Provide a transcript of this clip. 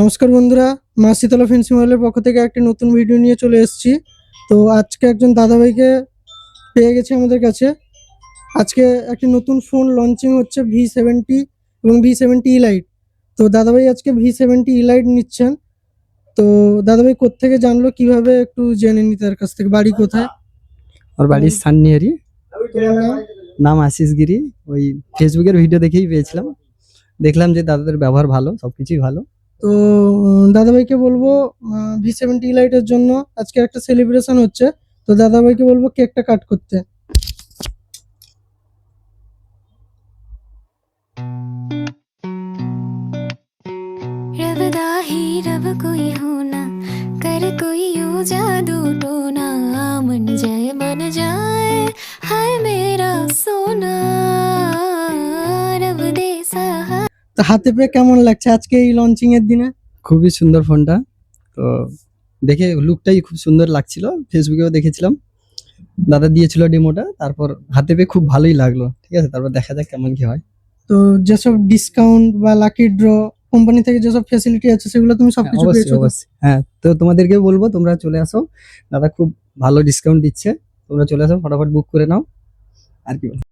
নমস্কার বন্ধুরা, মা শীতলা ফেন্সি মলের পক্ষ থেকে একটি নতুন ভিডিও নিয়ে চলে এসেছি। তো আজকে একজন দাদাভাইকে পেয়ে গেছি আমাদের কাছে। আজকে একটি নতুন ফোন লঞ্চিং হচ্ছে V70 এবং V70 ইলাইট। তো দাদাভাই আজকে V70 ইলাইট নিচ্ছেন। তো দাদাভাই কোত্থেকে জানলো, কিভাবে একটু জেনে নি তার কাছ থেকে। বাড়ি কোথায়? ওর বাড়ি সান্নিয়ারি, তোমার নাম? নাম আশিস গিরি। ওই ফেসবুকের ভিডিও দেখেই পেয়েছিলাম, দেখলাম যে দাদাদের ব্যবহার ভালো, সবকিছুই ভালো। তো দাদাভাইকে বলবো V70 ইলাইটের জন্য আজকে একটা সেলিব্রেশন হচ্ছে। তো দাদাভাইকে বলবো কেকটা কাট করতে। रब दा ही रब कोई होना, कर कोई यूं जादू टोना, मन जाए हाय मेरा सोना, रब दे सहा। তো হাতে পেয়ে কেমন লাগছে আজকে এই লঞ্চিং এর দিনে? খুবই সুন্দর ফোনটা। তো দেখে লুকটাই খুব সুন্দর লাগছিল, ফেসবুকেও দেখেছিলাম, দাদা দিয়েছিল ডেমোটা, তারপর হাতে পেয়ে খুব ভালোই লাগলো। ঠিক আছে, তারপর দেখা যাক কেমন কি হয়। তো যেসব ডিসকাউন্ট বা লাকি ড্র কোম্পানি থেকে যেসব ফ্যাসিলিটি আছে সেগুলো তুমি হ্যাঁ, সবকিছু অবশ্যই পেয়েছো তো? অবশ্যই। হ্যাঁ, তো তোমাদেরকে বলবো তোমরা চলে আসো, দাদা খুব ভালো ডিসকাউন্ট দিচ্ছে, তোমরা চলে আসো, ফটাফট বুক করে নাও। আর কি বলবো।